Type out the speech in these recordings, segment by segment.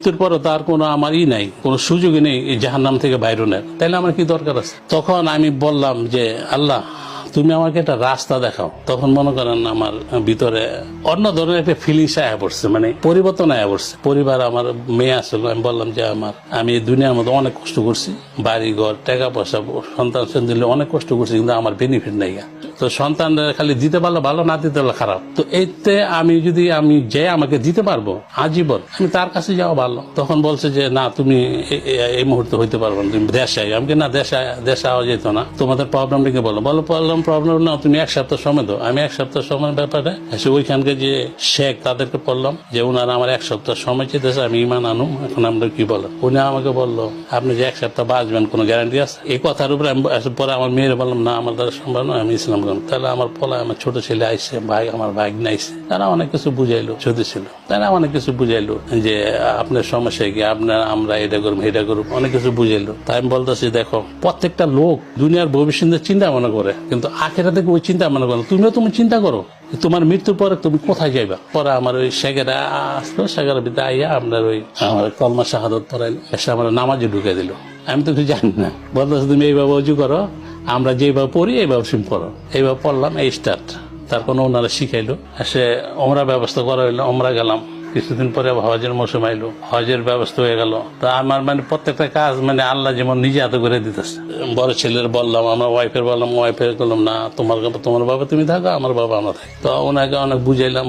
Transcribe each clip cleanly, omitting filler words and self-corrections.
মৃত্যুর পরও তার কোনো আমার নাই, কোনো সুযোগই নেই এই জাহান্নাম থেকে বাইরে নেয়, তাইলে আমার কি দরকার আছে? তখন আমি বললাম যে আল্লাহ, তুমি আমাকে একটা রাস্তা দেখাও। তখন মনে করেন আমার ভিতরে অন্য ধরনের একটা ফিলিংস আয়া পড়ছে, মানে পরিবর্তন আয়া পড়ছে। পরিবার, আমার মেয়ে আসলো, আমি বললাম যে আমি এই দুনিয়ার মধ্যে অনেক কষ্ট করছি, বাড়ি ঘর টাকা পয়সা সন্তান দিলে অনেক কষ্ট করছি, কিন্তু আমার বেনিফিট নাই। তো সন্তান খালি দিতে পারলে ভালো, না দিতে পারলে খারাপ। তো এতে আমি যে আমাকে দিতে পারবো আজীবন, আমি তার কাছে যাওয়া ভালো। তখন বলছে যে না, তুমি এই মুহূর্তে হইতে পারবো না, তুমি দেশে আই। আমি না, দেশে আওয়া যেত না, তোমাদের প্রবলেমটা কি বলো। প্রবলেম না, তুমি এক সপ্তাহ সময় দাও। আমি এক সপ্তাহ সময়ের ব্যাপারে ওইখানকে যে শেখ তাদেরকে বললাম যে ওনারা আমার এক সপ্তাহ সময় চেয়েছে, আমি ইমান আনুম, এখন আমরা কি বলেন। উনি আমাকে বললো আপনি যে এক সপ্তাহ বাঁচবেন কোনো গ্যারান্টি আছে? এই কথার উপরে আমি পরে আমার মেয়ের বললাম না, আমার দ্বারা সম্ভব নয়, আমি ইসলাম গ্রহণ। তাহলে আমার পলায় আমার ছোট ছেলে আইসে, আমার ভাই নাইছে, তারা অনেক কিছু বুঝাইলো, ছোট ছিল তারা অনেক কিছু বুঝাইলো যে আপনার সমস্যা কি, আমরা এটা করবো এটা করবো, অনেক কিছু বুঝাইলো। তাই আমি বলতেছি, দেখো, প্রত্যেকটা লোক দুনিয়ার ভবিষ্যতের চিন্তা মনে করে, কিন্তু আখেরা থেকে ওই চিন্তা মনে করো। তুমি চিন্তা করো তোমার মৃত্যুর পরে তুমি কোথায় যাইবা। পরে আমার ওই শেখেরা আসলো, শেখের ভিতরে আইয়া আপনার ওই আমার কলমা শাহাদত পড়াইলো, এসে আমার নামাজে ঢুকে দিল। আমি তো কিছু জানি না, বলতেছে তুমি এইভাবে অজু করো, আমরা যেভাবে পড়ি এইভাবে সিম পড়ো। এইভাবে পড়লাম, এই স্টার্ট। তারপর ওনারা শিখাইলো, এসে ওমরা ব্যবস্থা করা হইলো, ওমরা গেলাম। কিছুদিন পরে হজের মৌসুম আইলো, হজের ব্যবস্থা হয়ে গেল। তা আমার প্রত্যেকটা কাজ আল্লাহ যেমন নিজে হাতে করে দিতেছে। বড় ছেলের বললাম, আমার ওয়াইফের বললাম, ওয়াইফের বললাম না, তোমার বাবা তুমি থাকো, আমার বাবা আমরা থাকি। তো ওনাকে অনেক বুঝাইলাম,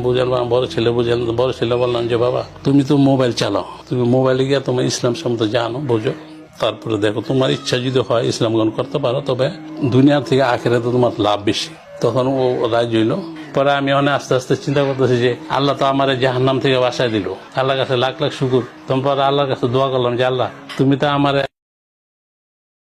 বড় ছেলে বুঝাইলাম। বড় ছেলে বললাম যে বাবা, তুমি তো মোবাইল চালাও, তুমি মোবাইলে গিয়ে তোমার ইসলাম সম্বন্ধে জানো, বোঝো, তারপরে দেখো তোমার ইচ্ছা যদি হয় ইসলাম গ্রহণ করতে পারো, তবে দুনিয়ার থেকে আখেরাতে তোমার লাভ বেশি। তখন ও রাজি হইল। পরে আমি অনেক আস্তে আস্তে চিন্তা করতেছি যে আল্লাহ তো আমার জাহান্নাম থেকে বাঁচায় দিল, আল্লাহর কাছে লাখ লাখ শুকুর। তখন পরে আল্লাহর কাছে দোয়া করলাম যে আল্লাহ, তুমি তো আমার